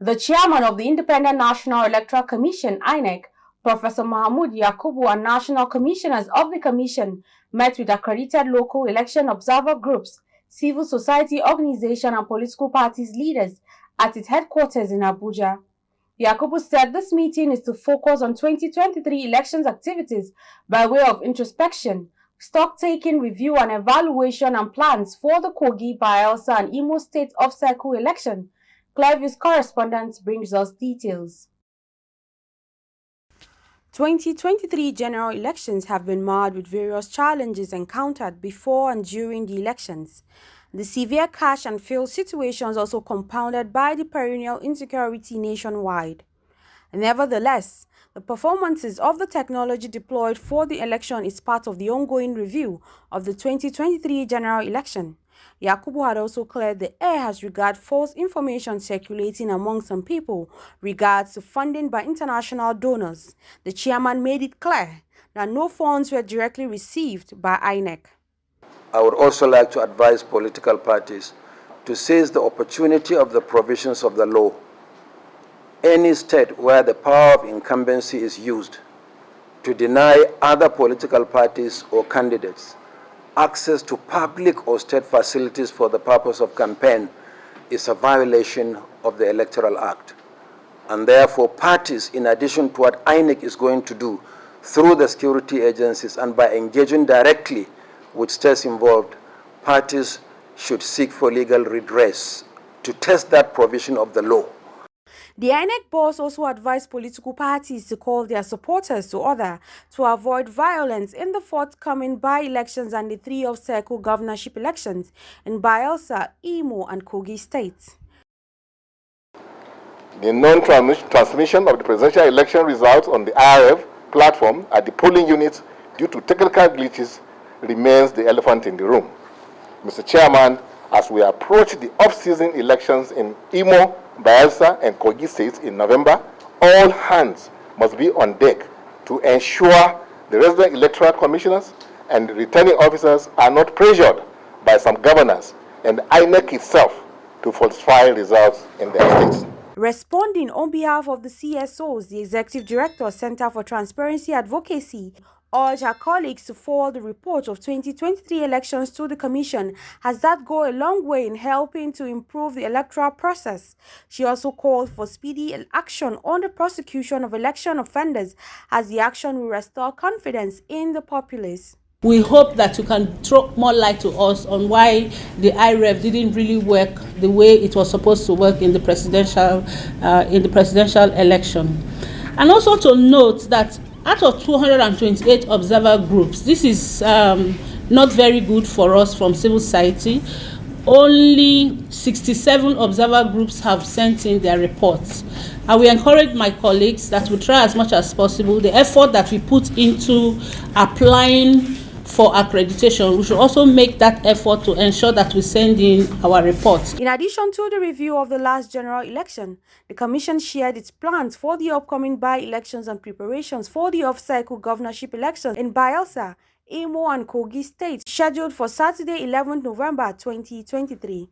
The chairman of the Independent National Electoral Commission, INEC, Professor Mahmoud Yakubu, and national commissioners of the commission met with accredited local election observer groups, civil society organizations, and political parties leaders at its headquarters in Abuja. Yakubu said this meeting is to focus on 2023 elections activities by way of introspection, stock-taking, review, and evaluation and plans for the Kogi, Bayelsa, and Imo State off-cycle election. Clive's correspondent brings us details. 2023 general elections have been marred with various challenges encountered before and during the elections. The severe cash and fuel situations also compounded by the perennial insecurity nationwide. Nevertheless, the performances of the technology deployed for the election is part of the ongoing review of the 2023 general election. Yakubu had also cleared the air as regards false information circulating among some people regards to funding by international donors. The chairman made it clear that no funds were directly received by INEC. I would also like to advise political parties to seize the opportunity of the provisions of the law. Any state where the power of incumbency is used to deny other political parties or candidates access to public or state facilities for the purpose of campaign is a violation of the Electoral Act. And therefore, parties, in addition to what INEC is going to do through the security agencies and by engaging directly with states involved, parties should seek for legal redress to test that provision of the law. The INEC boss also advised political parties to call their supporters to order to avoid violence in the forthcoming by-elections and the 3 off-cycle governorship elections in Bayelsa, Imo, and Kogi states. The non-transmission of the presidential election results on the IRF platform at the polling units due to technical glitches remains the elephant in the room. Mr. Chairman, as we approach the off-season elections in Imo, Bayelsa, and Kogi states in November, all hands must be on deck to ensure the resident electoral commissioners and returning officers are not pressured by some governors and INEC itself to falsify results in their states. Responding on behalf of the CSOs, the Executive Director, Center for Transparency Advocacy, urged her colleagues to forward the report of 2023 elections to the Commission, as that go a long way in helping to improve the electoral process. She also called for speedy action on the prosecution of election offenders, as the action will restore confidence in the populace. We hope that you can throw more light to us on why the IREF didn't really work the way it was supposed to work in the presidential election. And also to note that out of 228 observer groups, this is not very good for us from civil society. Only 67 observer groups have sent in their reports. I will encourage my colleagues that we try as much as possible the effort that we put into applying for accreditation. We should also make that effort to ensure that we send in our reports. In addition to the review of the last general election, the Commission shared its plans for the upcoming by-elections and preparations for the off-cycle governorship elections in Bayelsa, Imo, and Kogi states, scheduled for Saturday, 11th November 2023.